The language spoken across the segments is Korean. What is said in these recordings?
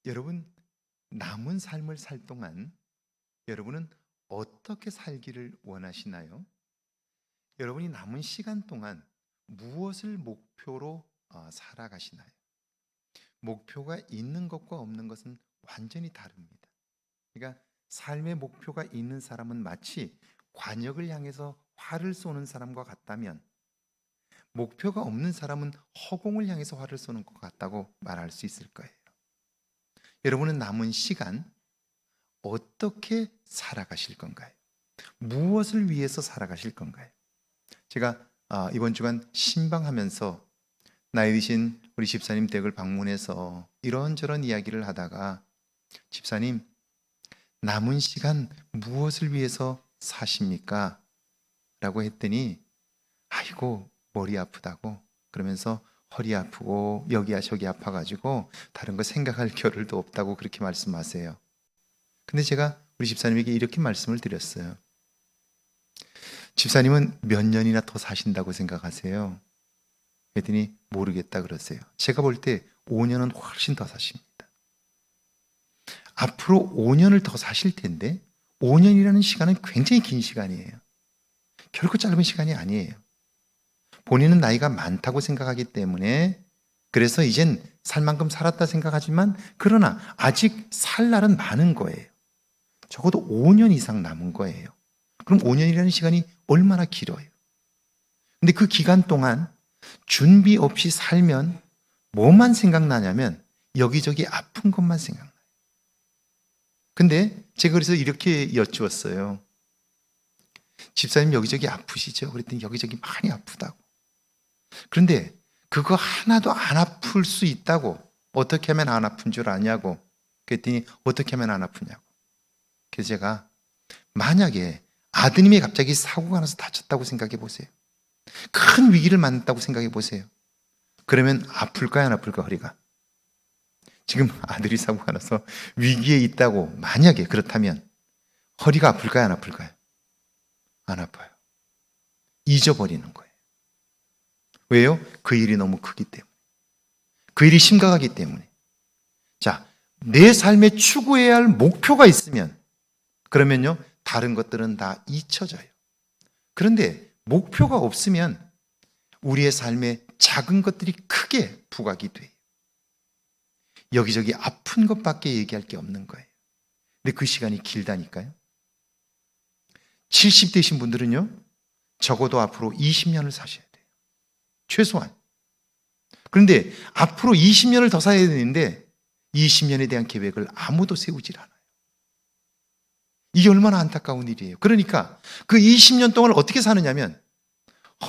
여러분, 남은 삶을 살 동안 여러분은 어떻게 살기를 원하시나요? 여러분이 남은 시간 동안 무엇을 목표로 살아가시나요? 목표가 있는 것과 없는 것은 완전히 다릅니다. 그러니까 삶의 목표가 있는 사람은 마치 관역을 향해서 활을 쏘는 사람과 같다면, 목표가 없는 사람은 허공을 향해서 활을 쏘는 것 같다고 말할 수 있을 거예요. 여러분은 남은 시간 어떻게 살아가실 건가요? 무엇을 위해서 살아가실 건가요? 제가 이번 주간 신방하면서 나이 드신 우리 집사님 댁을 방문해서 이런저런 이야기를 하다가, 집사님, 남은 시간 무엇을 위해서 사십니까? 라고 했더니, 아이고 머리 아프다고, 그러면서 허리 아프고 여기야 저기 아파가지고 다른 거 생각할 겨를도 없다고 그렇게 말씀하세요. 근데 제가 우리 집사님에게 이렇게 말씀을 드렸어요. 집사님은 몇 년이나 더 사신다고 생각하세요? 그랬더니 모르겠다 그러세요. 제가 볼 때 5년은 훨씬 더 사십니다. 앞으로 5년을 더 사실 텐데, 5년이라는 시간은 굉장히 긴 시간이에요. 결코 짧은 시간이 아니에요. 본인은 나이가 많다고 생각하기 때문에, 그래서 이젠 살 만큼 살았다 생각하지만, 그러나 아직 살 날은 많은 거예요. 적어도 5년 이상 남은 거예요. 그럼 5년이라는 시간이 얼마나 길어요? 근데 그 기간 동안 준비 없이 살면 뭐만 생각나냐면 여기저기 아픈 것만 생각나요. 근데 제가 그래서 이렇게 여쭈었어요. 집사님 여기저기 아프시죠? 그랬더니 여기저기 많이 아프다고. 그런데 그거 하나도 안 아플 수 있다고. 어떻게 하면 안 아픈 줄 아냐고. 그랬더니 어떻게 하면 안 아프냐고. 그래서 제가, 만약에 아드님이 갑자기 사고가 나서 다쳤다고 생각해 보세요. 큰 위기를 만났다고 생각해 보세요. 그러면 아플까요, 안 아플까, 허리가? 지금 아들이 사고가 나서 위기에 있다고 만약에 그렇다면 허리가 아플까요, 안 아플까요? 안 아파요. 잊어버리는 거예요. 왜요? 그 일이 너무 크기 때문에. 그 일이 심각하기 때문에. 자, 내 삶에 추구해야 할 목표가 있으면, 그러면요, 다른 것들은 다 잊혀져요. 그런데 목표가 없으면 우리의 삶에 작은 것들이 크게 부각이 돼요. 여기저기 아픈 것밖에 얘기할 게 없는 거예요. 근데 그 시간이 길다니까요. 70대신 분들은요, 적어도 앞으로 20년을 사셔야 돼요. 최소한. 그런데 앞으로 20년을 더 살아야 되는데 20년에 대한 계획을 아무도 세우질 않아요. 이게 얼마나 안타까운 일이에요. 그러니까 그 20년 동안 어떻게 사느냐면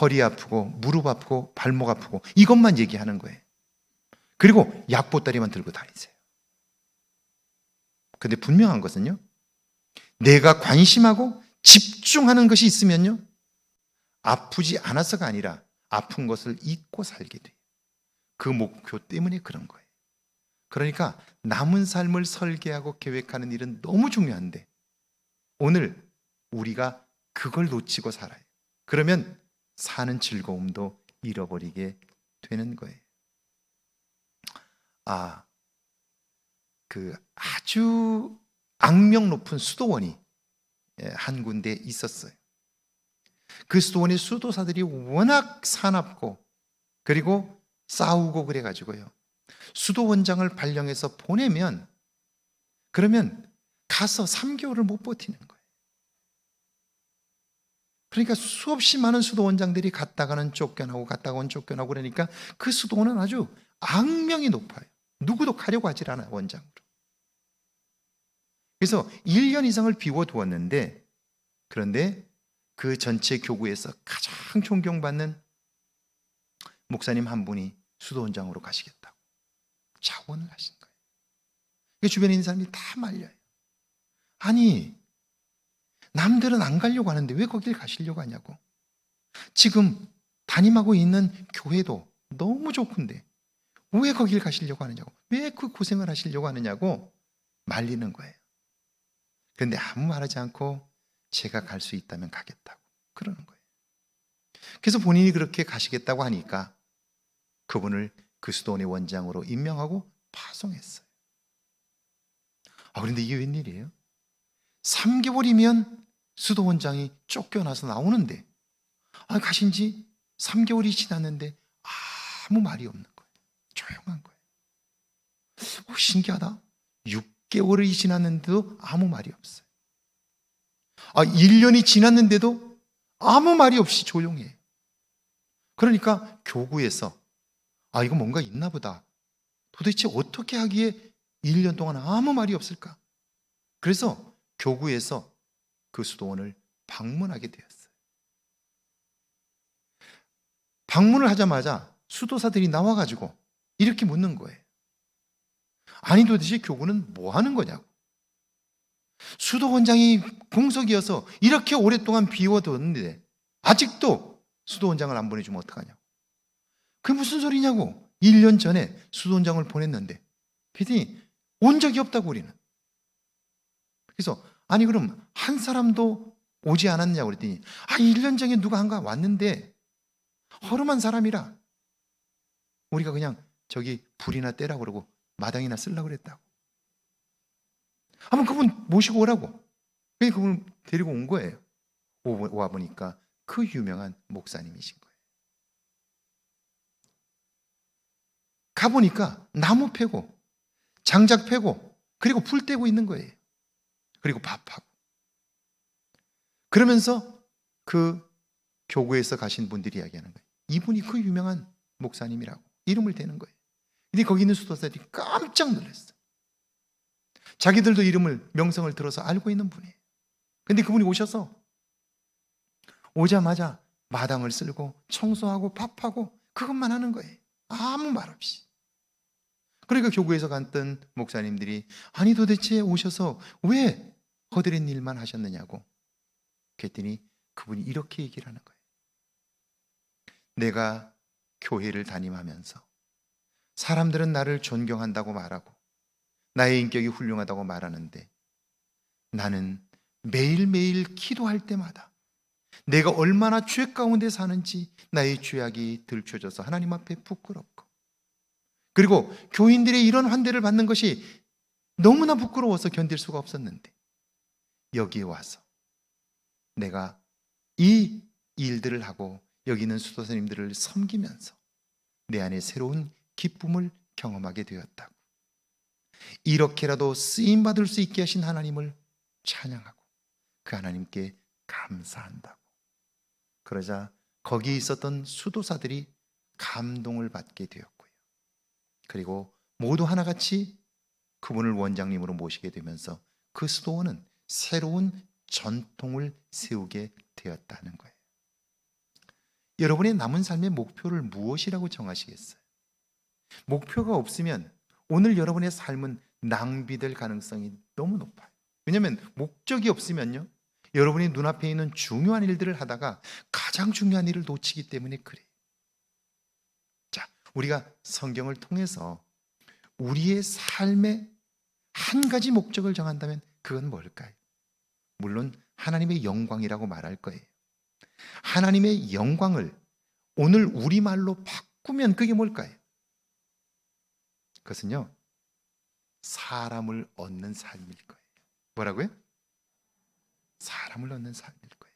허리 아프고 무릎 아프고 발목 아프고 이것만 얘기하는 거예요. 그리고 약보따리만 들고 다니세요. 근데 분명한 것은요, 내가 관심하고 집중하는 것이 있으면요, 아프지 않아서가 아니라 아픈 것을 잊고 살게 돼요. 그 목표 때문에 그런 거예요. 그러니까 남은 삶을 설계하고 계획하는 일은 너무 중요한데, 오늘 우리가 그걸 놓치고 살아요. 그러면 사는 즐거움도 잃어버리게 되는 거예요. 그 아주 악명 높은 수도원이 한 군데 있었어요. 그 수도원의 수도사들이 워낙 사납고 그리고 싸우고 그래가지고요, 수도원장을 발령해서 보내면, 그러면 가서 3개월을 못 버티는 거예요. 그러니까 수없이 많은 수도원장들이 갔다가는 쫓겨나고 갔다가는 쫓겨나고, 그러니까 그 수도원은 아주 악명이 높아요. 누구도 가려고 하질 않아요, 원장으로. 그래서 1년 이상을 비워두었는데, 그런데 그 전체 교구에서 가장 존경받는 목사님 한 분이 수도원장으로 가시겠다고 자원을 하신 거예요. 주변에 있는 사람이 다 말려요. 아니, 남들은 안 가려고 하는데 왜 거길 가시려고 하냐고. 지금 담임하고 있는 교회도 너무 좋은데 왜 거길 가시려고 하느냐고. 왜 그 고생을 하시려고 하느냐고 말리는 거예요. 그런데 아무 말하지 않고 제가 갈 수 있다면 가겠다고 그러는 거예요. 그래서 본인이 그렇게 가시겠다고 하니까 그분을 그 수도원의 원장으로 임명하고 파송했어요. 그런데 이게 웬일이에요? 3개월이면 수도원장이 쫓겨나서 나오는데 가신 지 3개월이 지났는데 아무 말이 없는 거예요. 조용한 거예요. 신기하다. 6개월이 지났는데도 아무 말이 없어요. 1년이 지났는데도 아무 말이 없이 조용해요. 그러니까 교구에서 이거 뭔가 있나 보다. 도대체 어떻게 하기에 1년 동안 아무 말이 없을까? 그래서 교구에서 그 수도원을 방문하게 되었어요. 방문을 하자마자 수도사들이 나와가지고 이렇게 묻는 거예요. 아니 도대체 교구는 뭐 하는 거냐고. 수도원장이 공석이어서 이렇게 오랫동안 비워뒀는데 아직도 수도원장을 안 보내주면 어떡하냐고. 그게 무슨 소리냐고. 1년 전에 수도원장을 보냈는데 그랬더니 온 적이 없다고 우리는. 그래서 아니 그럼 한 사람도 오지 않았냐고 그랬더니 1년 전에 누가 한가 왔는데 허름한 사람이라 우리가 그냥 저기 불이나 떼라고 그러고 마당이나 쓰려고 그랬다고. 한번 그분 모시고 오라고. 그래서 그분을 데리고 온 거예요. 와보니까 그 유명한 목사님이신 거예요. 가보니까 나무 패고 장작 패고 그리고 불 떼고 있는 거예요. 그리고 밥하고. 그러면서 그 교구에서 가신 분들이 이야기하는 거예요. 이분이 그 유명한 목사님이라고 이름을 대는 거예요. 근데 거기 있는 수도사들이 깜짝 놀랐어요. 자기들도 이름을 명성을 들어서 알고 있는 분이에요. 근데 그분이 오셔서 오자마자 마당을 쓸고 청소하고 밥하고 그것만 하는 거예요. 아무 말 없이. 그러니까 교구에서 갔던 목사님들이 아니 도대체 오셔서 왜 허드렛 일만 하셨느냐고. 그랬더니 그분이 이렇게 얘기를 하는 거예요. 내가 교회를 다ним하면서 사람들은 나를 존경한다고 말하고 나의 인격이 훌륭하다고 말하는데 나는 매일매일 기도할 때마다 내가 얼마나 죄 가운데 사는지 나의 죄악이 들춰져서 하나님 앞에 부끄럽고 그리고 교인들의 이런 환대를 받는 것이 너무나 부끄러워서 견딜 수가 없었는데 여기에 와서 내가 이 일들을 하고 여기 있는 수도사님들을 섬기면서 내 안에 새로운 기쁨을 경험하게 되었다고. 이렇게라도 쓰임받을 수 있게 하신 하나님을 찬양하고 그 하나님께 감사한다고. 그러자 거기에 있었던 수도사들이 감동을 받게 되었고요. 그리고 모두 하나같이 그분을 원장님으로 모시게 되면서 그 수도원은 새로운 전통을 세우게 되었다는 거예요. 여러분의 남은 삶의 목표를 무엇이라고 정하시겠어요? 목표가 없으면 오늘 여러분의 삶은 낭비될 가능성이 너무 높아요. 왜냐하면 목적이 없으면요, 여러분이 눈앞에 있는 중요한 일들을 하다가 가장 중요한 일을 놓치기 때문에 그래요. 자, 우리가 성경을 통해서 우리의 삶의 한 가지 목적을 정한다면 그건 뭘까요? 물론 하나님의 영광이라고 말할 거예요. 하나님의 영광을 오늘 우리말로 바꾸면 그게 뭘까요? 그것은요, 사람을 얻는 삶일 거예요. 뭐라고요? 사람을 얻는 삶일 거예요.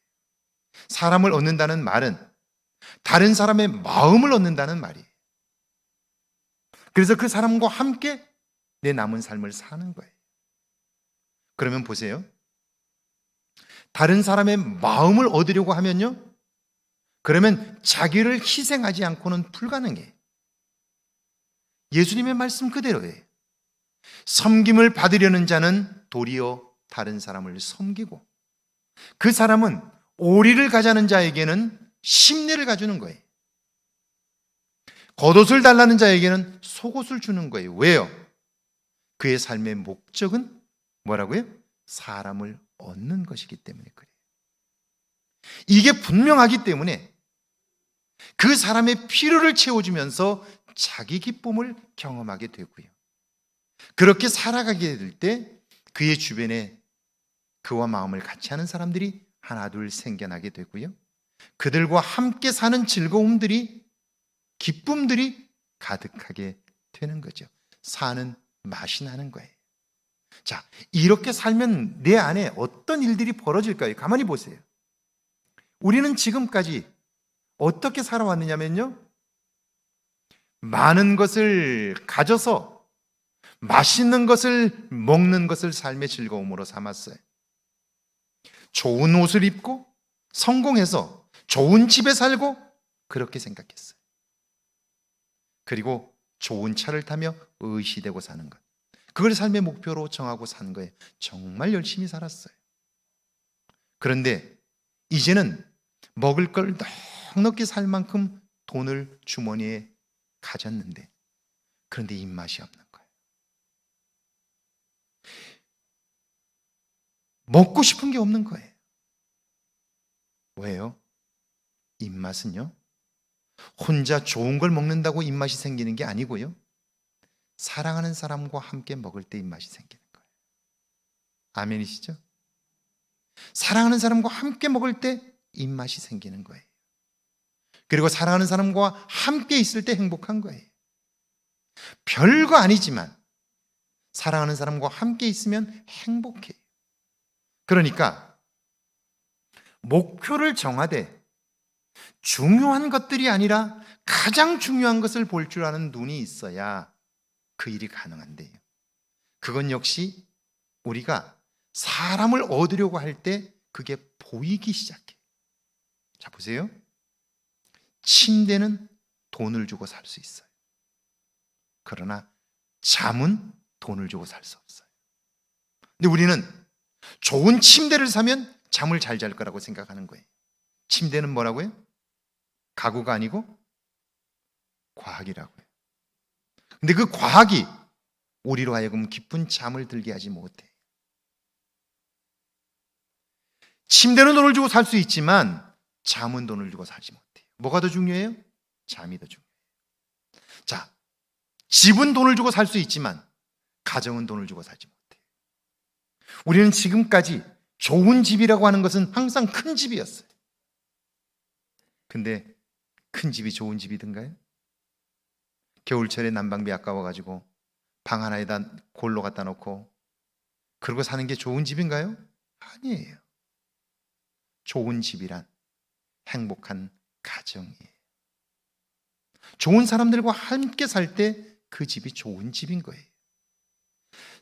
사람을 얻는다는 말은 다른 사람의 마음을 얻는다는 말이에요. 그래서 그 사람과 함께 내 남은 삶을 사는 거예요. 그러면 보세요. 다른 사람의 마음을 얻으려고 하면요, 그러면 자기를 희생하지 않고는 불가능해요. 예수님의 말씀 그대로예요. 섬김을 받으려는 자는 도리어 다른 사람을 섬기고 그 사람은 오리를 가자는 자에게는 심리를 가주는 거예요. 겉옷을 달라는 자에게는 속옷을 주는 거예요. 왜요? 그의 삶의 목적은 뭐라고요? 사람을 얻는 것이기 때문에 그래요. 이게 분명하기 때문에 그 사람의 필요를 채워주면서 자기 기쁨을 경험하게 되고요. 그렇게 살아가게 될 때 그의 주변에 그와 마음을 같이 하는 사람들이 하나 둘 생겨나게 되고요. 그들과 함께 사는 즐거움들이, 기쁨들이 가득하게 되는 거죠. 사는 맛이 나는 거예요. 자, 이렇게 살면 내 안에 어떤 일들이 벌어질까요? 가만히 보세요. 우리는 지금까지 어떻게 살아왔느냐면요, 많은 것을 가져서 맛있는 것을 먹는 것을 삶의 즐거움으로 삼았어요. 좋은 옷을 입고 성공해서 좋은 집에 살고 그렇게 생각했어요. 그리고 좋은 차를 타며 의시되고 사는 것, 그걸 삶의 목표로 정하고 산 거예요. 정말 열심히 살았어요. 그런데 이제는 먹을 걸 넉넉히 살 만큼 돈을 주머니에 가졌는데, 그런데 입맛이 없는 거예요. 먹고 싶은 게 없는 거예요. 왜요? 입맛은요, 혼자 좋은 걸 먹는다고 입맛이 생기는 게 아니고요, 사랑하는 사람과 함께 먹을 때 입맛이 생기는 거예요. 아멘이시죠? 사랑하는 사람과 함께 먹을 때 입맛이 생기는 거예요. 그리고 사랑하는 사람과 함께 있을 때 행복한 거예요. 별거 아니지만 사랑하는 사람과 함께 있으면 행복해요. 그러니까 목표를 정하되 중요한 것들이 아니라 가장 중요한 것을 볼 줄 아는 눈이 있어야 그 일이 가능한데요, 그건 역시 우리가 사람을 얻으려고 할 때 그게 보이기 시작해요. 자, 보세요. 침대는 돈을 주고 살 수 있어요. 그러나 잠은 돈을 주고 살 수 없어요. 근데 우리는 좋은 침대를 사면 잠을 잘 잘 거라고 생각하는 거예요. 침대는 뭐라고요? 가구가 아니고 과학이라고요. 근데 그 과학이 우리로 하여금 깊은 잠을 들게 하지 못해. 침대는 돈을 주고 살 수 있지만 잠은 돈을 주고 살지 못해요. 뭐가 더 중요해요? 잠이 더 중요해요. 자, 집은 돈을 주고 살 수 있지만 가정은 돈을 주고 살지 못해요. 우리는 지금까지 좋은 집이라고 하는 것은 항상 큰 집이었어요. 근데 큰 집이 좋은 집이든가요? 겨울철에 난방비 아까워가지고 방 하나에다 골로 갖다 놓고 그러고 사는 게 좋은 집인가요? 아니에요. 좋은 집이란 행복한 가정이에요. 좋은 사람들과 함께 살 때 그 집이 좋은 집인 거예요.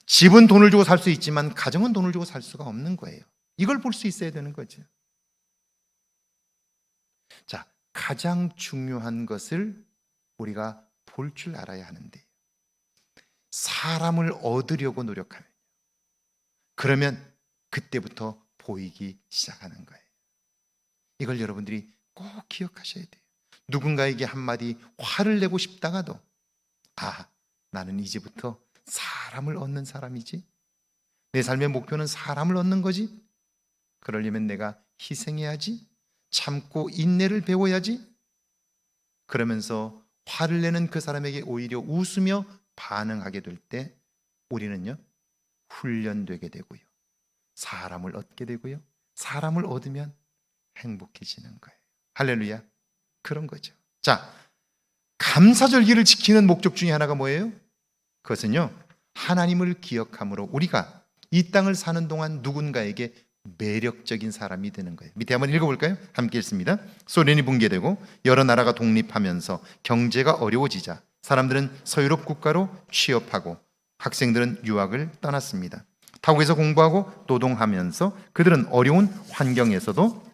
집은 돈을 주고 살 수 있지만 가정은 돈을 주고 살 수가 없는 거예요. 이걸 볼 수 있어야 되는 거죠. 자, 가장 중요한 것을 우리가 볼 줄 알아야 하는데, 사람을 얻으려고 노력하면 그러면 그때부터 보이기 시작하는 거예요. 이걸 여러분들이 꼭 기억하셔야 돼요. 누군가에게 한마디 화를 내고 싶다가도, 아, 나는 이제부터 사람을 얻는 사람이지, 내 삶의 목표는 사람을 얻는 거지, 그러려면 내가 희생해야지, 참고 인내를 배워야지, 그러면서 화를 내는 그 사람에게 오히려 웃으며 반응하게 될 때 우리는요, 훈련되게 되고요, 사람을 얻게 되고요, 사람을 얻으면 행복해지는 거예요. 할렐루야. 그런 거죠. 자, 감사절기를 지키는 목적 중에 하나가 뭐예요? 그것은요, 하나님을 기억함으로 우리가 이 땅을 사는 동안 누군가에게 매력적인 사람이 되는 거예요. 밑에 한번 읽어볼까요? 함께 읽습니다. 소련이 붕괴되고 여러 나라가 독립하면서 경제가 어려워지자 사람들은 서유럽 국가로 취업하고 학생들은 유학을 떠났습니다. 타국에서 공부하고 노동하면서 그들은 어려운 환경에서도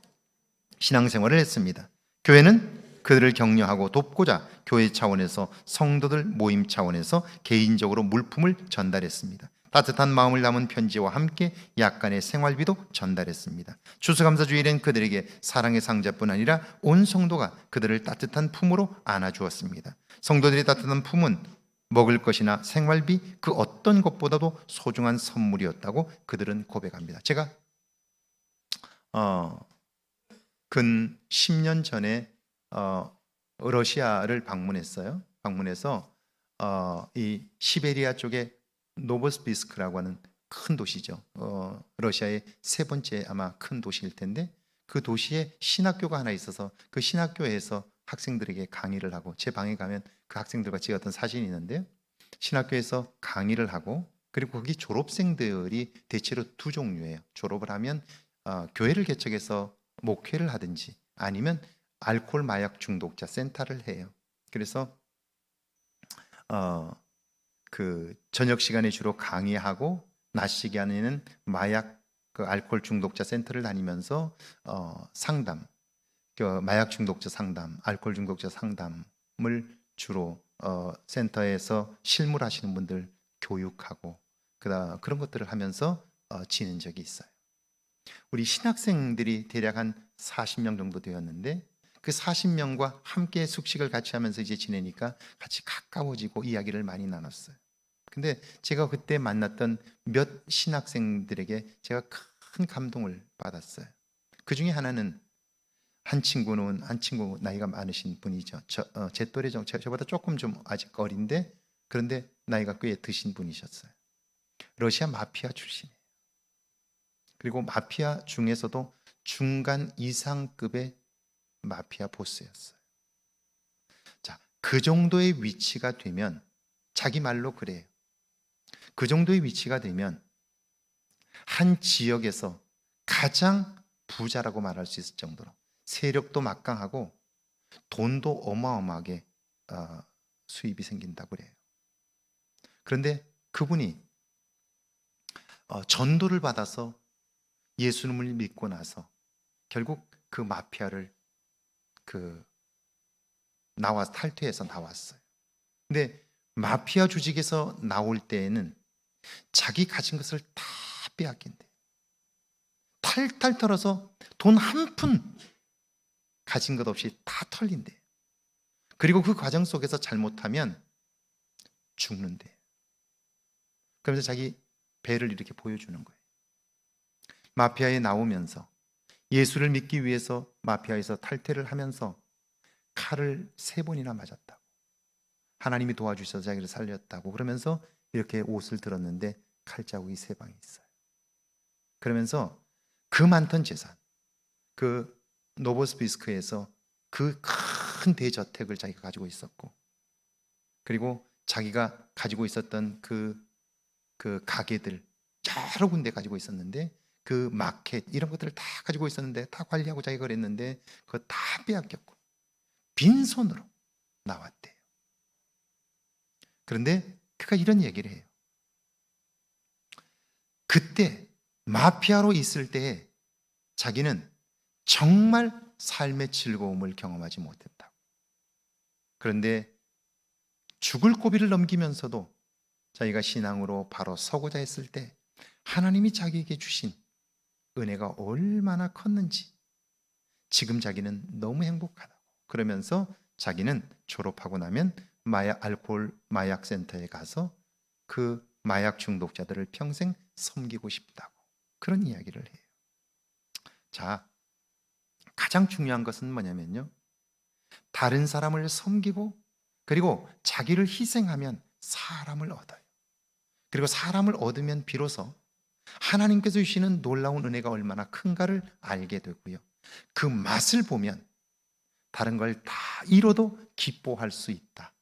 신앙생활을 했습니다. 교회는 그들을 격려하고 돕고자 교회 차원에서 성도들 모임 차원에서 개인적으로 물품을 전달했습니다. 따뜻한 마음을 담은 편지와 함께 약간의 생활비도 전달했습니다. 추수감사주일엔 그들에게 사랑의 상자뿐 아니라 온 성도가 그들을 따뜻한 품으로 안아주었습니다. 성도들의 따뜻한 품은 먹을 것이나 생활비 그 어떤 것보다도 소중한 선물이었다고 그들은 고백합니다. 제가 근 10년 전에 러시아를 방문했어요. 방문해서 이 시베리아 쪽에 노보스비스크라고 하는 큰 도시죠. 러시아의 세 번째 아마 큰 도시일 텐데, 그 도시에 신학교가 하나 있어서 그 신학교에서 학생들에게 강의를 하고, 제 방에 가면 그 학생들과 찍었던 사진이 있는데요, 신학교에서 강의를 하고 그리고 거기 졸업생들이 대체로 두 종류예요. 졸업을 하면 교회를 개척해서 목회를 하든지 아니면 알코올 마약 중독자 센터를 해요. 그래서 어, 그 저녁 시간에 주로 강의하고 낮 시간에는 마약 그 알코올 중독자 센터를 다니면서 상담, 그 마약 중독자 상담, 알코올 중독자 상담을 주로 센터에서 실무하시는 분들 교육하고 그런 것들을 하면서 지낸 적이 있어요. 우리 신학생들이 대략 한 40명 정도 되었는데 그 40명과 함께 숙식을 같이 하면서 이제 지내니까 같이 가까워지고 이야기를 많이 나눴어요. 근데 제가 그때 만났던 몇 신학생들에게 제가 큰 감동을 받았어요. 그 중에 하나는 한 친구 나이가 많으신 분이죠. 제 또래 저보다 조금 좀 아직 어린데 그런데 나이가 꽤 드신 분이셨어요. 러시아 마피아 출신이에요. 그리고 마피아 중에서도 중간 이상급의 마피아 보스였어요. 자, 그 정도의 위치가 되면 자기 말로 그래요. 그 정도의 위치가 되면 한 지역에서 가장 부자라고 말할 수 있을 정도로 세력도 막강하고 돈도 어마어마하게 수입이 생긴다고 그래요. 그런데 그분이 전도를 받아서 예수님을 믿고 나서 결국 그 마피아를 탈퇴해서 나왔어요. 근데 마피아 조직에서 나올 때에는 자기 가진 것을 다 빼앗긴대. 탈탈 털어서 돈 한 푼 가진 것 없이 다 털린대. 그리고 그 과정 속에서 잘못하면 죽는데. 그러면서 자기 배를 이렇게 보여주는 거예요. 마피아에 나오면서 예수를 믿기 위해서 마피아에서 탈퇴를 하면서 칼을 3번이나 맞았다고. 하나님이 도와주셔서 자기를 살렸다고. 그러면서 이렇게 옷을 들었는데 칼자국이 3방이 있어요. 그러면서 그 많던 재산, 그 노보스비스크에서 그 큰 대저택을 자기가 가지고 있었고, 그리고 자기가 가지고 있었던 그 가게들 여러 군데 가지고 있었는데 그 마켓 이런 것들을 다 가지고 있었는데 다 관리하고 자기가 그랬는데 그거 다 빼앗겼고 빈손으로 나왔대요. 그런데 그가 이런 얘기를 해요. 그때 마피아로 있을 때에 자기는 정말 삶의 즐거움을 경험하지 못했다고. 그런데 죽을 고비를 넘기면서도 자기가 신앙으로 바로 서고자 했을 때 하나님이 자기에게 주신 은혜가 얼마나 컸는지 지금 자기는 너무 행복하다고. 그러면서 자기는 졸업하고 나면 알코올 마약 센터에 가서 그 마약 중독자들을 평생 섬기고 싶다고 그런 이야기를 해요. 자, 가장 중요한 것은 뭐냐면요, 다른 사람을 섬기고 그리고 자기를 희생하면 사람을 얻어요. 그리고 사람을 얻으면 비로소 하나님께서 주시는 놀라운 은혜가 얼마나 큰가를 알게 되고요, 그 맛을 보면 다른 걸 다 잃어도 기뻐할 수 있다.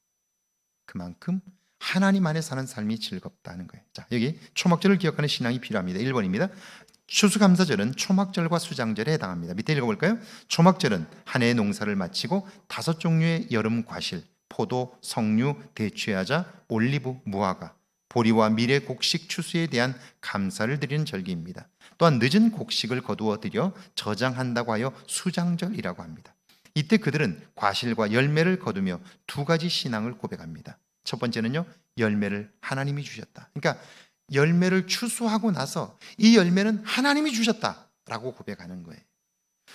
그만큼 하나님 안에 사는 삶이 즐겁다는 거예요. 자, 여기 초막절을 기억하는 신앙이 필요합니다. 1번입니다. 추수감사절은 초막절과 수장절에 해당합니다. 밑에 읽어볼까요? 초막절은 한 해의 농사를 마치고 5종류의 여름 과실, 포도, 석류, 대추야자, 올리브, 무화과, 보리와 밀의 곡식 추수에 대한 감사를 드리는 절기입니다. 또한 늦은 곡식을 거두어 들여 저장한다고 하여 수장절이라고 합니다. 이때 그들은 과실과 열매를 거두며 2가지 신앙을 고백합니다. 첫 번째는요, 열매를 하나님이 주셨다. 그러니까 열매를 추수하고 나서 이 열매는 하나님이 주셨다라고 고백하는 거예요.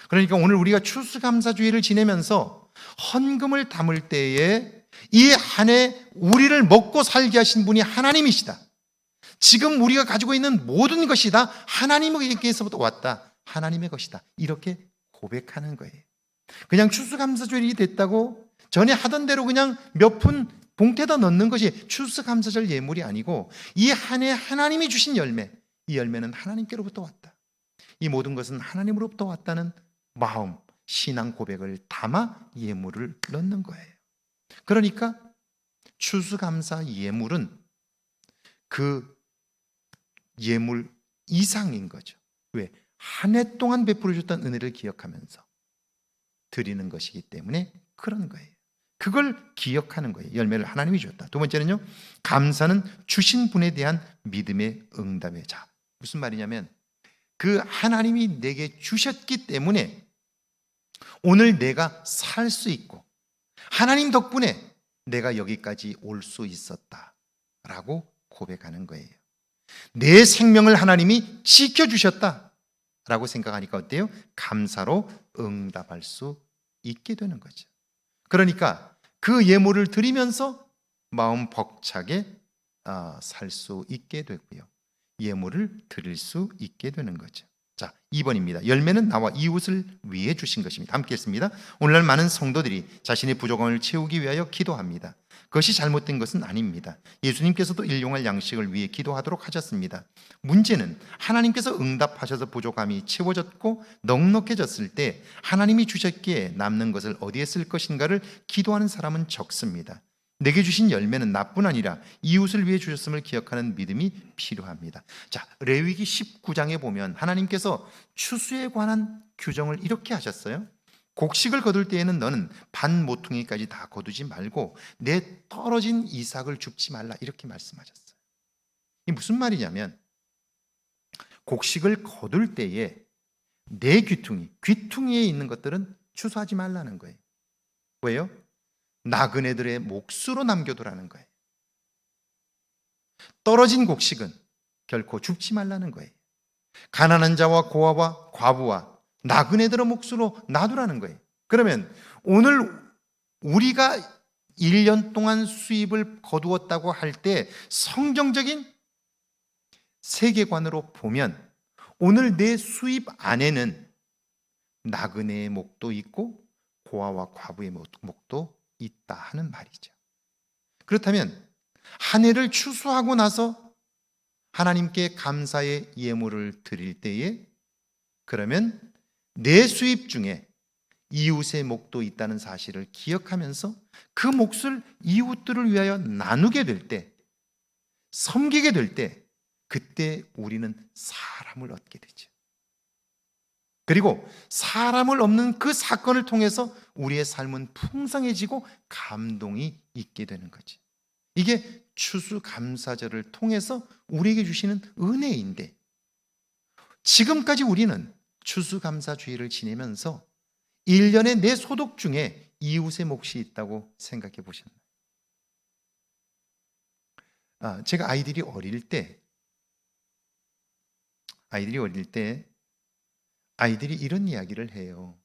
그러니까 오늘 우리가 추수감사주의를 지내면서 헌금을 담을 때에 이 한 해 우리를 먹고 살게 하신 분이 하나님이시다. 지금 우리가 가지고 있는 모든 것이 다 하나님에게서부터 왔다. 하나님의 것이다. 이렇게 고백하는 거예요. 그냥 추수감사절이 됐다고 전에 하던 대로 그냥 몇 푼 봉투에다 넣는 것이 추수감사절 예물이 아니고 이 한 해 하나님이 주신 열매, 이 열매는 하나님께로부터 왔다. 이 모든 것은 하나님으로부터 왔다는 마음, 신앙 고백을 담아 예물을 넣는 거예요. 그러니까 추수감사 예물은 그 예물 이상인 거죠. 왜? 한 해 동안 베풀어 줬던 은혜를 기억하면서 드리는 것이기 때문에 그런 거예요. 그걸 기억하는 거예요. 열매를 하나님이 주었다. 두 번째는요, 감사는 주신 분에 대한 믿음의 응답의 자. 무슨 말이냐면 그 하나님이 내게 주셨기 때문에 오늘 내가 살 수 있고 하나님 덕분에 내가 여기까지 올 수 있었다라고 고백하는 거예요. 내 생명을 하나님이 지켜주셨다라고 생각하니까 어때요? 감사로 응답할 수 있게 되는 거죠. 그러니까 그 예물을 드리면서 마음 벅차게 살 수 있게 되고요. 예물을 드릴 수 있게 되는 거죠. 자, 2번입니다. 열매는 나와 이웃을 위해 주신 것입니다. 함께 했습니다. 오늘날 많은 성도들이 자신의 부족함을 채우기 위하여 기도합니다. 그것이 잘못된 것은 아닙니다. 예수님께서도 일용할 양식을 위해 기도하도록 하셨습니다. 문제는 하나님께서 응답하셔서 부족함이 채워졌고 넉넉해졌을 때 하나님이 주셨기에 남는 것을 어디에 쓸 것인가를 기도하는 사람은 적습니다. 내게 주신 열매는 나뿐 아니라 이웃을 위해 주셨음을 기억하는 믿음이 필요합니다. 자, 레위기 19장에 보면 하나님께서 추수에 관한 규정을 이렇게 하셨어요. 곡식을 거둘 때에는 너는 반 모퉁이까지 다 거두지 말고 내 떨어진 이삭을 줍지 말라, 이렇게 말씀하셨어요. 이게 무슨 말이냐면 곡식을 거둘 때에 내 귀퉁이에 있는 것들은 추수하지 말라는 거예요. 왜요? 나그네들의 몫으로 남겨두라는 거예요. 떨어진 곡식은 결코 줍지 말라는 거예요. 가난한 자와 고아와 과부와 나그네들의 몫으로 놔두라는 거예요. 그러면 오늘 우리가 1년 동안 수입을 거두었다고 할 때 성경적인 세계관으로 보면 오늘 내 수입 안에는 나그네의 몫도 있고 고아와 과부의 몫도 있다 하는 말이죠. 그렇다면 한 해를 추수하고 나서 하나님께 감사의 예물을 드릴 때에 그러면 내 수입 중에 이웃의 몫도 있다는 사실을 기억하면서 그 몫을 이웃들을 위하여 나누게 될 때, 섬기게 될 때, 그때 우리는 사람을 얻게 되죠. 그리고 사람을 얻는 그 사건을 통해서 우리의 삶은 풍성해지고 감동이 있게 되는 거지. 이게 추수감사절을 통해서 우리에게 주시는 은혜인데, 지금까지 우리는 추수감사주의를 지내면서 1년에 내 소득 중에 이웃의 몫이 있다고 생각해 보셨나요? 제가 아이들이 어릴 때 아이들이 이런 이야기를 해요.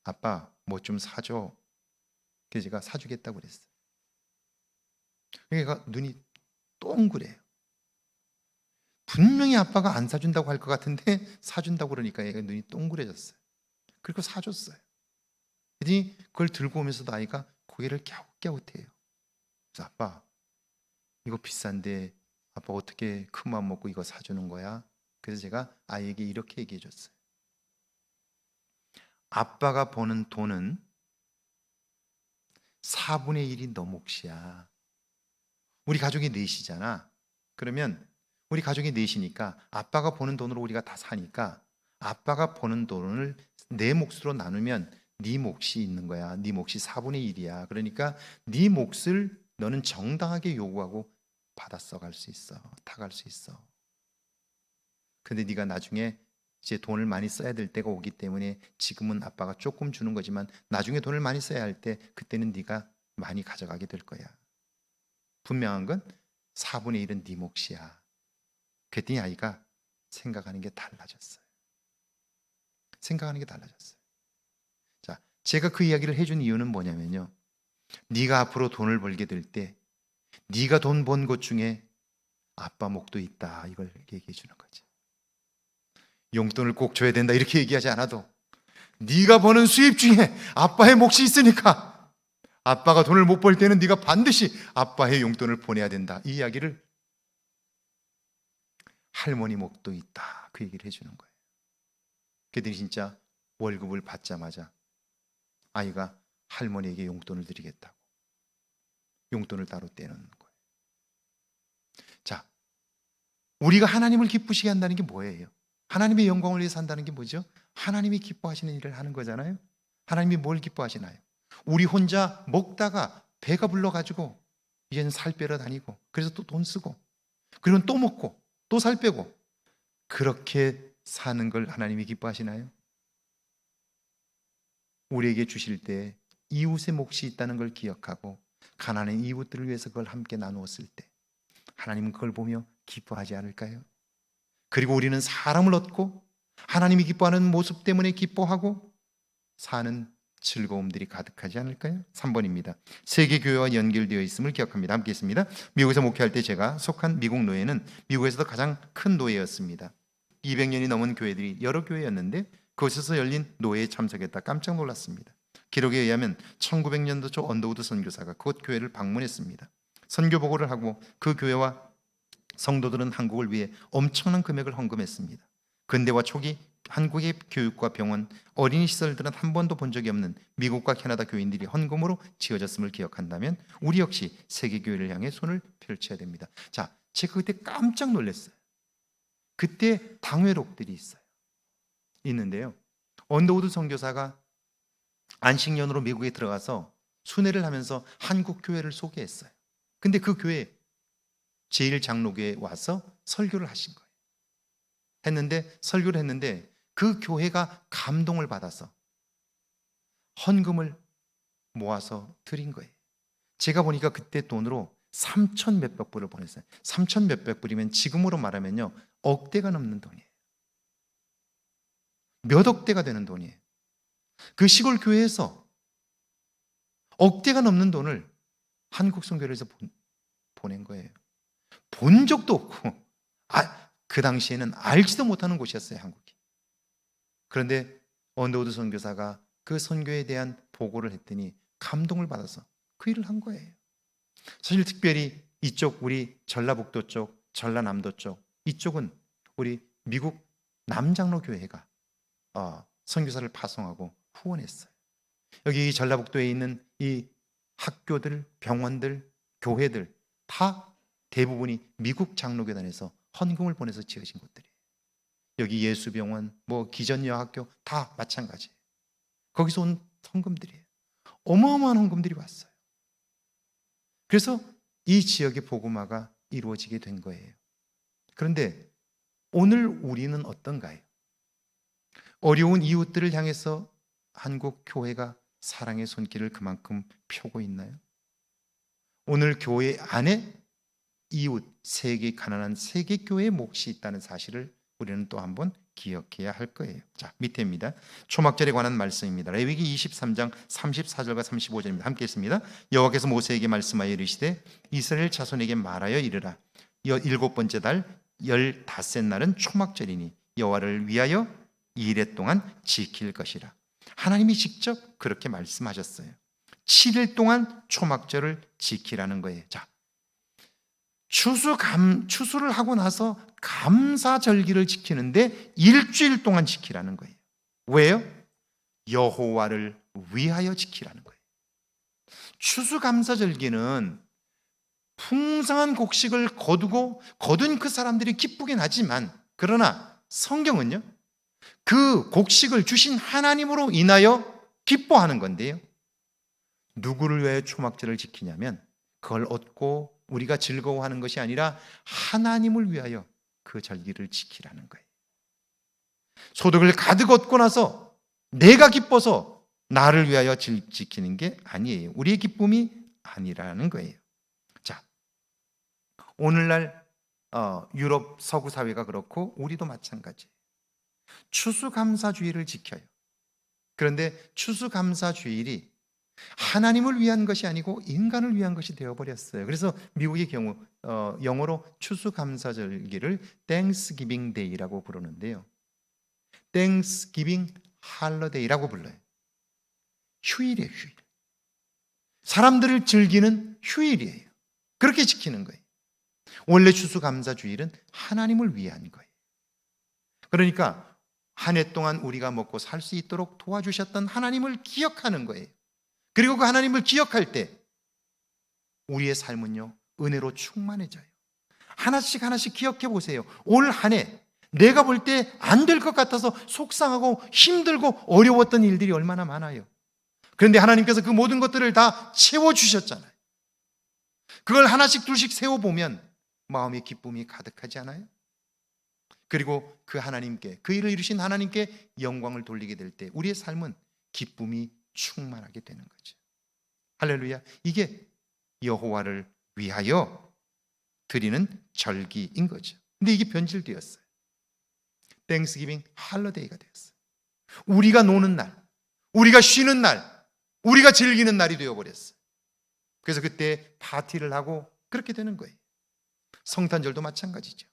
아빠, 뭐 좀 사줘. 그래서 제가 사주겠다고 그랬어요. 그러니까 눈이 동그래요. 분명히 아빠가 안 사준다고 할 것 같은데 사준다고 그러니까 얘가 눈이 동그래졌어요. 그리고 사줬어요. 그랬더니 그걸 들고 오면서도 아이가 고개를 갸웃갸웃해요. 그래서 아빠, 이거 비싼데 아빠 어떻게 큰 마음 먹고 이거 사주는 거야? 그래서 제가 아이에게 이렇게 얘기해 줬어요. 아빠가 버는 돈은 4분의 1이 너 몫이야. 우리 가족이 넷이잖아. 그러면 우리 가족이 넷이니까 아빠가 버는 돈으로 우리가 다 사니까 아빠가 버는 돈을 내 몫으로 나누면 네 몫이 있는 거야. 네 몫이 4분의 1이야. 그러니까 네 몫을 너는 정당하게 요구하고 받아 써갈 수 있어. 타갈 수 있어. 근데 네가 나중에 이제 돈을 많이 써야 될 때가 오기 때문에 지금은 아빠가 조금 주는 거지만 나중에 돈을 많이 써야 할 때 그때는 네가 많이 가져가게 될 거야. 분명한 건 4분의 1은 네 몫이야. 그랬더니 아이가 생각하는 게 달라졌어요. 생각하는 게 달라졌어요. 자, 제가 그 이야기를 해준 이유는 뭐냐면요. 네가 앞으로 돈을 벌게 될 때 네가 돈 번 것 중에 아빠 몫도 있다. 이걸 얘기해 주는 거지. 용돈을 꼭 줘야 된다 이렇게 얘기하지 않아도 네가 버는 수입 중에 아빠의 몫이 있으니까 아빠가 돈을 못 벌 때는 네가 반드시 아빠의 용돈을 보내야 된다. 이 이야기를 할머니 몫도 있다. 그 얘기를 해주는 거예요. 그들이 진짜 월급을 받자마자 아이가 할머니에게 용돈을 드리겠다고 용돈을 따로 떼놓는 거예요. 자, 우리가 하나님을 기쁘시게 한다는 게 뭐예요? 하나님의 영광을 위해서 한다는 게 뭐죠? 하나님이 기뻐하시는 일을 하는 거잖아요. 하나님이 뭘 기뻐하시나요? 우리 혼자 먹다가 배가 불러가지고 이제는 살 빼러 다니고, 그래서 또 돈 쓰고, 그리고 또 먹고 또 살 빼고, 그렇게 사는 걸 하나님이 기뻐하시나요? 우리에게 주실 때 이웃의 몫이 있다는 걸 기억하고 가난한 이웃들을 위해서 그걸 함께 나누었을 때 하나님은 그걸 보며 기뻐하지 않을까요? 그리고 우리는 사람을 얻고 하나님이 기뻐하는 모습 때문에 기뻐하고 사는 즐거움들이 가득하지 않을까요? 3번입니다. 세계교회와 연결되어 있음을 기억합니다. 함께 있습니다. 미국에서 목회할 때 제가 속한 미국 노예는 미국에서도 가장 큰 노예였습니다. 200년이 넘은 교회들이 여러 교회였는데 그곳에서 열린 노예에 참석했다 깜짝 놀랐습니다. 기록에 의하면 1900년도 초 언더우드 선교사가 그곳 교회를 방문했습니다. 선교 보고를 하고 그 교회와 성도들은 한국을 위해 엄청난 금액을 헌금했습니다. 근대화 초기 한국의 교육과 병원, 어린이 시설들은 한 번도 본 적이 없는 미국과 캐나다 교인들이 헌금으로 지어졌음을 기억한다면 우리 역시 세계교회를 향해 손을 펼쳐야 됩니다. 자, 제가 그때 깜짝 놀랐어요. 그때 당회록들이 있는데요. 언더우드 선교사가 안식년으로 미국에 들어가서 순회를 하면서 한국 교회를 소개했어요. 근데 그 교회 제1장로교회에 와서 설교를 하신 거예요. 설교를 했는데 그 교회가 감동을 받아서 헌금을 모아서 드린 거예요. 제가 보니까 그때 돈으로 3천 몇백 불을 보냈어요. 3천 몇백 불이면 지금으로 말하면요, 억대가 넘는 돈이에요. 몇 억대가 되는 돈이에요. 그 시골 교회에서 억대가 넘는 돈을 한국 선교회에서 보낸 거예요. 본 적도 없고 그 당시에는 알지도 못하는 곳이었어요, 한국이. 그런데 언더우드 선교사가 그 선교에 대한 보고를 했더니 감동을 받아서 그 일을 한 거예요. 사실 특별히 이쪽 우리 전라북도 쪽, 전라남도 쪽 이쪽은 우리 미국 남장로교회가 선교사를 파송하고 후원했어요. 여기 전라북도에 있는 이 학교들, 병원들, 교회들 다 대부분이 미국 장로교단에서 헌금을 보내서 지어진 곳들이에요. 여기 예수병원, 기전여학교 다 마찬가지예요. 거기서 온 헌금들이에요. 어마어마한 헌금들이 왔어요. 그래서 이 지역의 복음화가 이루어지게 된 거예요. 그런데 오늘 우리는 어떤가요? 어려운 이웃들을 향해서 한국 교회가 사랑의 손길을 그만큼 펴고 있나요? 오늘 교회 안에 이웃, 가난한 세계교회의 몫이 있다는 사실을 우리는 또 한번 기억해야 할 거예요. 자, 밑에입니다. 초막절에 관한 말씀입니다. 레위기 23장 34절과 35절입니다. 함께 읽습니다. 여호와께서 모세에게 말씀하여 이르시되 이스라엘 자손에게 말하여 이르라. 일곱 번째 달 15째 날은 초막절이니 여호와를 위하여 이레 동안 지킬 것이라. 하나님이 직접 그렇게 말씀하셨어요. 7일 동안 초막절을 지키라는 거예요. 자, 추수를 하고 나서 감사절기를 지키는데 일주일 동안 지키라는 거예요. 왜요? 여호와를 위하여 지키라는 거예요. 추수감사절기는 풍성한 곡식을 거둔 그 사람들이 기쁘긴 하지만, 그러나 성경은요, 그 곡식을 주신 하나님으로 인하여 기뻐하는 건데요, 누구를 위하여 초막절을 지키냐면 그걸 얻고 우리가 즐거워하는 것이 아니라 하나님을 위하여 그 절기를 지키라는 거예요. 소득을 가득 얻고 나서 내가 기뻐서 나를 위하여 지키는 게 아니에요. 우리의 기쁨이 아니라는 거예요. 자, 오늘날 유럽 서구 사회가 그렇고 우리도 마찬가지예요. 추수감사주의를 지켜요. 그런데 추수감사주일이 하나님을 위한 것이 아니고 인간을 위한 것이 되어버렸어요. 그래서 미국의 경우 영어로 추수감사절기를 Thanksgiving Day라고 부르는데요, Thanksgiving Holiday라고 불러요. 휴일이에요, 휴일. 사람들을 즐기는 휴일이에요. 그렇게 지키는 거예요. 원래 추수감사주일은 하나님을 위한 거예요. 그러니까 한 해 동안 우리가 먹고 살 수 있도록 도와주셨던 하나님을 기억하는 거예요. 그리고 그 하나님을 기억할 때 우리의 삶은요, 은혜로 충만해져요. 하나씩 하나씩 기억해 보세요. 올 한 해 내가 볼 때 안 될 것 같아서 속상하고 힘들고 어려웠던 일들이 얼마나 많아요. 그런데 하나님께서 그 모든 것들을 다 채워주셨잖아요. 그걸 하나씩 둘씩 세워보면 마음의 기쁨이 가득하지 않아요? 그리고 그 하나님께, 그 일을 이루신 하나님께 영광을 돌리게 될 때 우리의 삶은 기쁨이 충만하게 되는 거죠. 할렐루야. 이게 여호와를 위하여 드리는 절기인 거죠. 근데 이게 변질되었어요. 땡스기빙 할러데이가 되었어요. 우리가 노는 날, 우리가 쉬는 날, 우리가 즐기는 날이 되어버렸어요. 그래서 그때 파티를 하고 그렇게 되는 거예요. 성탄절도 마찬가지죠.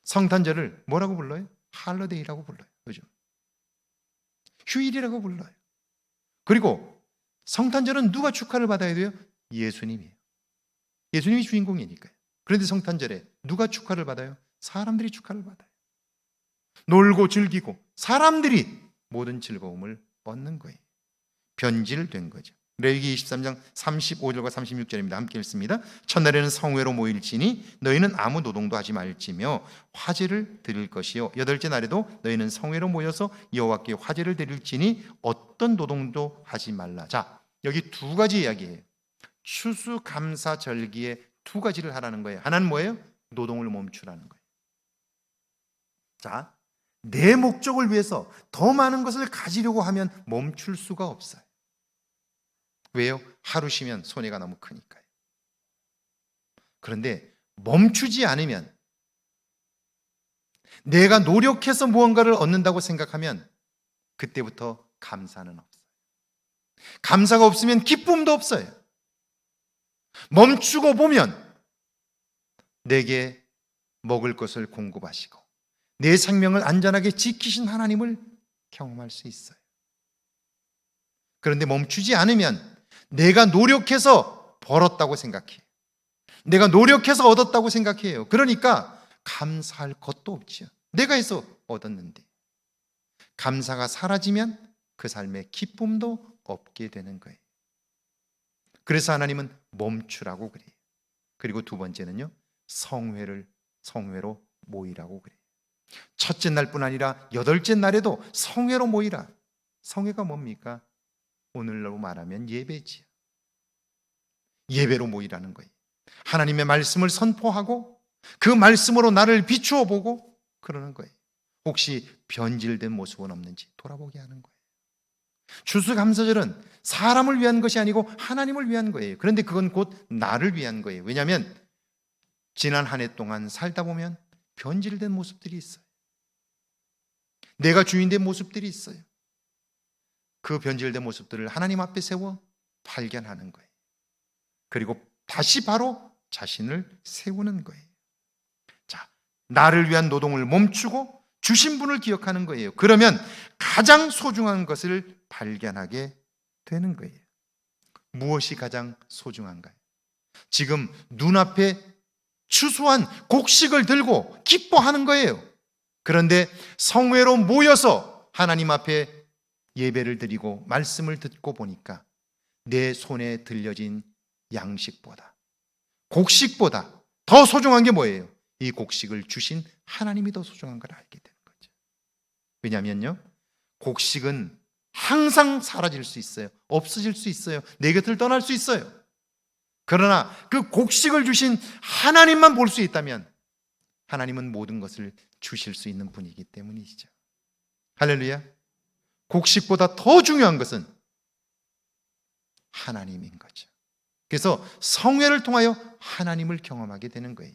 성탄절을 뭐라고 불러요? 할러데이라고 불러요. 그죠? 휴일이라고 불러요. 그리고 성탄절은 누가 축하를 받아야 돼요? 예수님이에요. 예수님이 주인공이니까요. 그런데 성탄절에 누가 축하를 받아요? 사람들이 축하를 받아요. 놀고 즐기고 사람들이 모든 즐거움을 얻는 거예요. 변질된 거죠. 레위기 23장 35절과 36절입니다. 함께 읽습니다. 첫날에는 성회로 모일지니 너희는 아무 노동도 하지 말지며 화제를 드릴 것이요 여덟째 날에도 너희는 성회로 모여서 여호와께 화제를 드릴지니 어떤 노동도 하지 말라. 자, 여기 두 가지 이야기예요. 추수감사절기에 두 가지를 하라는 거예요. 하나는 뭐예요? 노동을 멈추라는 거예요. 자, 내 목적을 위해서 더 많은 것을 가지려고 하면 멈출 수가 없어요. 왜요? 하루 쉬면 손해가 너무 크니까요. 그런데 멈추지 않으면, 내가 노력해서 무언가를 얻는다고 생각하면 그때부터 감사는 없어요. 감사가 없으면 기쁨도 없어요. 멈추고 보면 내게 먹을 것을 공급하시고 내 생명을 안전하게 지키신 하나님을 경험할 수 있어요. 그런데 멈추지 않으면 내가 노력해서 벌었다고 생각해요. 내가 노력해서 얻었다고 생각해요. 그러니까 감사할 것도 없죠. 내가 해서 얻었는데. 감사가 사라지면 그 삶에 기쁨도 없게 되는 거예요. 그래서 하나님은 멈추라고 그래요. 그리고 두 번째는요, 성회로 모이라고 그래요. 첫째 날뿐 아니라 여덟째 날에도 성회로 모이라. 성회가 뭡니까? 오늘로 말하면 예배지요. 예배로 모이라는 거예요. 하나님의 말씀을 선포하고 그 말씀으로 나를 비추어 보고 그러는 거예요. 혹시 변질된 모습은 없는지 돌아보게 하는 거예요. 추수감사절은 사람을 위한 것이 아니고 하나님을 위한 거예요. 그런데 그건 곧 나를 위한 거예요. 왜냐하면 지난 한 해 동안 살다 보면 변질된 모습들이 있어요. 내가 주인된 모습들이 있어요. 그 변질된 모습들을 하나님 앞에 세워 발견하는 거예요. 그리고 다시 바로 자신을 세우는 거예요. 자, 나를 위한 노동을 멈추고 주신 분을 기억하는 거예요. 그러면 가장 소중한 것을 발견하게 되는 거예요. 무엇이 가장 소중한가요? 지금 눈앞에 추수한 곡식을 들고 기뻐하는 거예요. 그런데 성회로 모여서 하나님 앞에 예배를 드리고 말씀을 듣고 보니까 내 손에 들려진 양식보다, 곡식보다 더 소중한 게 뭐예요? 이 곡식을 주신 하나님이 더 소중한 걸 알게 되는 거죠. 왜냐하면요, 곡식은 항상 사라질 수 있어요. 없어질 수 있어요. 내 곁을 떠날 수 있어요. 그러나 그 곡식을 주신 하나님만 볼 수 있다면 하나님은 모든 것을 주실 수 있는 분이기 때문이죠. 할렐루야. 곡식보다 더 중요한 것은 하나님인 거죠. 그래서 성회를 통하여 하나님을 경험하게 되는 거예요.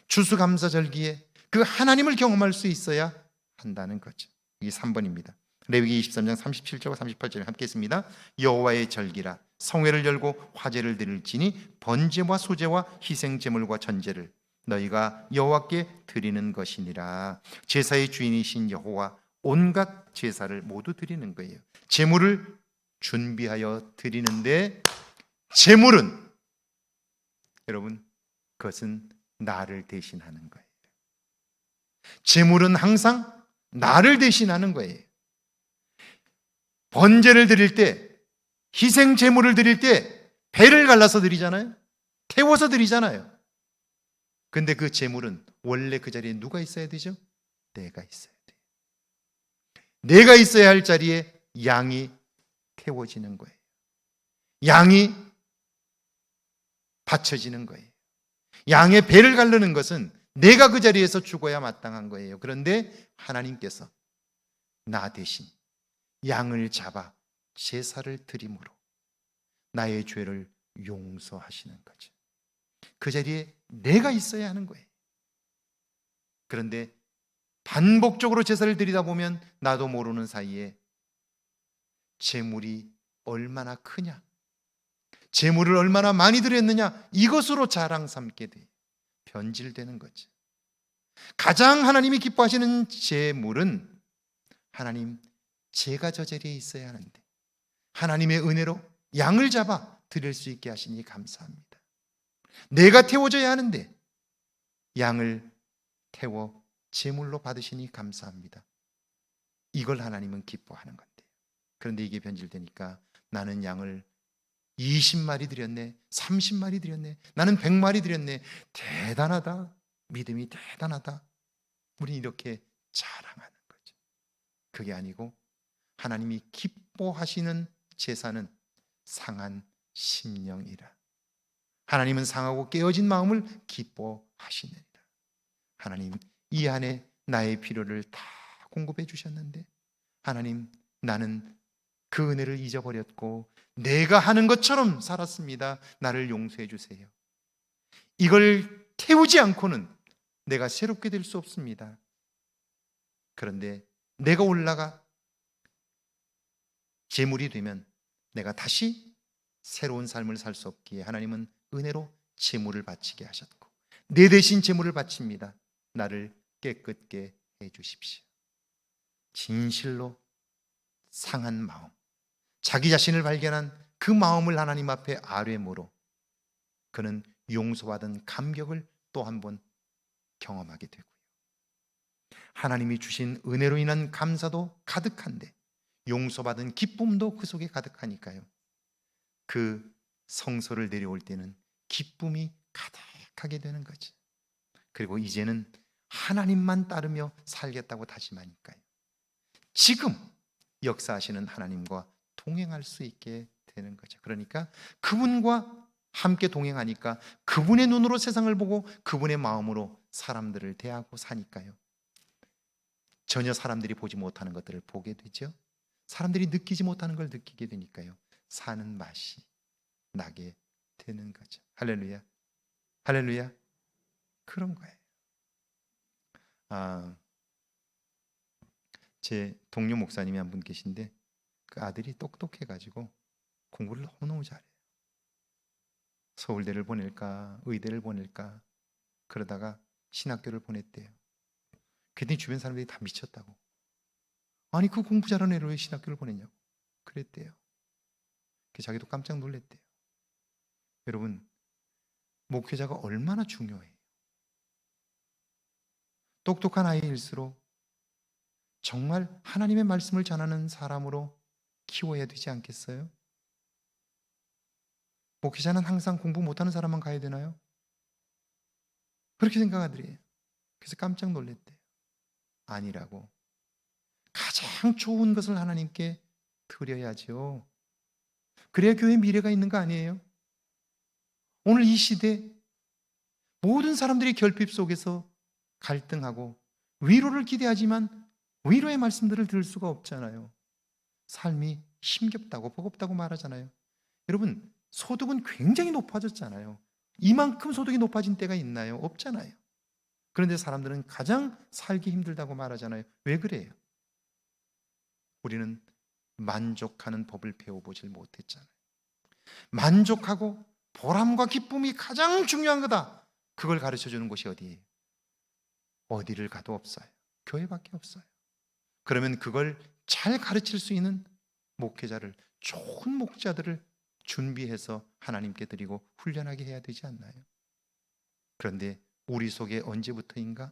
추수감사절기에 그 하나님을 경험할 수 있어야 한다는 거죠. 이게 3번입니다. 레위기 23장 37절과 38절을 함께 했습니다. 여호와의 절기라 성회를 열고 화제를 드릴지니 번제와 소제와 희생제물과 전제를 너희가 여호와께 드리는 것이니라. 제사의 주인이신 여호와 온갖 제사를 모두 드리는 거예요. 제물을 준비하여 드리는데 제물은 여러분 그것은 나를 대신하는 거예요. 제물은 항상 나를 대신하는 거예요. 번제를 드릴 때, 희생 제물을 드릴 때 배를 갈라서 드리잖아요. 태워서 드리잖아요. 근데 그 재물은 원래 그 자리에 누가 있어야 되죠? 내가 있어야 돼요. 내가 있어야 할 자리에 양이 태워지는 거예요. 양이 바쳐지는 거예요. 양의 배를 가르는 것은 내가 그 자리에서 죽어야 마땅한 거예요. 그런데 하나님께서 나 대신 양을 잡아 제사를 드림으로 나의 죄를 용서하시는 거죠. 그 자리에 내가 있어야 하는 거예요. 그런데 반복적으로 제사를 드리다 보면 나도 모르는 사이에 재물이 얼마나 크냐, 재물을 얼마나 많이 드렸느냐, 이것으로 자랑 삼게 돼 변질되는 거죠. 가장 하나님이 기뻐하시는 재물은 하나님, 제가 저 자리에 있어야 하는데 하나님의 은혜로 양을 잡아 드릴 수 있게 하시니 감사합니다. 내가 태워져야 하는데 양을 태워 제물로 받으시니 감사합니다. 이걸 하나님은 기뻐하는 건데요. 그런데 이게 변질되니까 나는 양을 20마리 드렸네, 30마리 드렸네, 나는 100마리 드렸네, 대단하다, 믿음이 대단하다, 우리 이렇게 자랑하는 거죠. 그게 아니고 하나님이 기뻐하시는 제사는 상한 심령이라. 하나님은 상하고 깨어진 마음을 기뻐하시느니라. 하나님, 이 안에 나의 필요를 다 공급해 주셨는데 하나님, 나는 그 은혜를 잊어버렸고 내가 하는 것처럼 살았습니다. 나를 용서해 주세요. 이걸 태우지 않고는 내가 새롭게 될 수 없습니다. 그런데 내가 올라가 재물이 되면 내가 다시 새로운 삶을 살 수 없기에 하나님은 은혜로 재물을 바치게 하셨고 내 대신 재물을 바칩니다. 나를 깨끗게 해 주십시오. 진실로 상한 마음, 자기 자신을 발견한 그 마음을 하나님 앞에 아뢰므로 그는 용서받은 감격을 또 한 번 경험하게 되고요. 하나님이 주신 은혜로 인한 감사도 가득한데 용서받은 기쁨도 그 속에 가득하니까요. 그 성소를 내려올 때는 기쁨이 가득하게 되는 거죠. 그리고 이제는 하나님만 따르며 살겠다고 다짐하니까요. 지금 역사하시는 하나님과 동행할 수 있게 되는 거죠. 그러니까 그분과 함께 동행하니까 그분의 눈으로 세상을 보고 그분의 마음으로 사람들을 대하고 사니까요. 전혀 사람들이 보지 못하는 것들을 보게 되죠. 사람들이 느끼지 못하는 걸 느끼게 되니까요. 사는 맛이 나게 되는 거죠. 할렐루야. 할렐루야. 그런 거예요. 제 동료 목사님이 한 분 계신데 그 아들이 똑똑해가지고 공부를 너무너무 잘해요. 서울대를 보낼까 의대를 보낼까 그러다가 신학교를 보냈대요. 그랬더니 주변 사람들이 다 미쳤다고. 아니 그 공부 잘하는 애를 왜 신학교를 보냈냐고 그랬대요. 자기도 깜짝 놀랐대요. 여러분, 목회자가 얼마나 중요해요. 똑똑한 아이일수록 정말 하나님의 말씀을 전하는 사람으로 키워야 되지 않겠어요? 목회자는 항상 공부 못하는 사람만 가야 되나요? 그렇게 생각하더래요. 그래서 깜짝 놀랐대요. 아니라고. 가장 좋은 것을 하나님께 드려야죠. 그래야 교회에 미래가 있는 거 아니에요? 오늘 이 시대 모든 사람들이 결핍 속에서 갈등하고 위로를 기대하지만 위로의 말씀들을 들을 수가 없잖아요. 삶이 힘겹다고 버겁다고 말하잖아요. 여러분, 소득은 굉장히 높아졌잖아요. 이만큼 소득이 높아진 때가 있나요? 없잖아요. 그런데 사람들은 가장 살기 힘들다고 말하잖아요. 왜 그래요? 우리는 만족하는 법을 배워보질 못했잖아요. 만족하고 보람과 기쁨이 가장 중요한 거다. 그걸 가르쳐주는 곳이 어디예요? 어디를 가도 없어요. 교회밖에 없어요. 그러면 그걸 잘 가르칠 수 있는 목회자를, 좋은 목자들을 준비해서 하나님께 드리고 훈련하게 해야 되지 않나요? 그런데 우리 속에 언제부터인가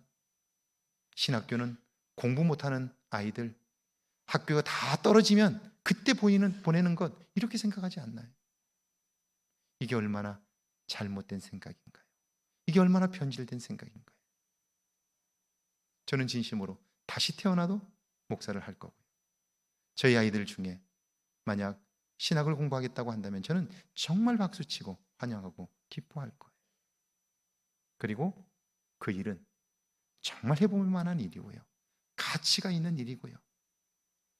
신학교는 공부 못하는 아이들, 학교가 다 떨어지면 그때 보내는 것, 이렇게 생각하지 않나요? 이게 얼마나 잘못된 생각인가요? 이게 얼마나 변질된 생각인 거예요. 저는 진심으로 다시 태어나도 목사를 할 거고요. 저희 아이들 중에 만약 신학을 공부하겠다고 한다면 저는 정말 박수치고 환영하고 기뻐할 거예요. 그리고 그 일은 정말 해볼 만한 일이고요. 가치가 있는 일이고요.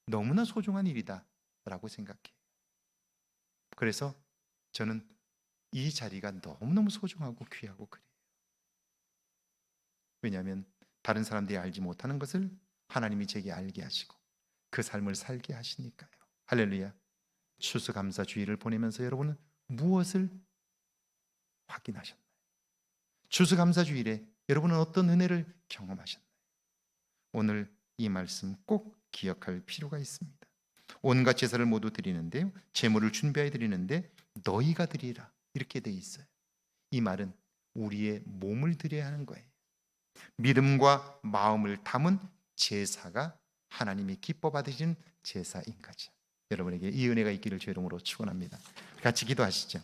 너무나 소중한 일이다 라고 생각해요. 그래서 저는 이 자리가 너무너무 소중하고 귀하고 그래요. 왜냐하면 다른 사람들이 알지 못하는 것을 하나님이 제게 알게 하시고 그 삶을 살게 하시니까요. 할렐루야. 추수감사주의를 보내면서 여러분은 무엇을 확인하셨나요? 추수감사주일에 여러분은 어떤 은혜를 경험하셨나요? 오늘 이 말씀 꼭 기억할 필요가 있습니다. 온갖 제사를 모두 드리는데요, 제물을 준비해 드리는데 너희가 드리라 이렇게 돼 있어요. 이 말은 우리의 몸을 드려야 하는 거예요. 믿음과 마음을 담은 제사가 하나님이 기뻐 받으신 제사인 거죠. 여러분에게 이 은혜가 있기를 주 이름으로 축원합니다. 같이 기도하시죠.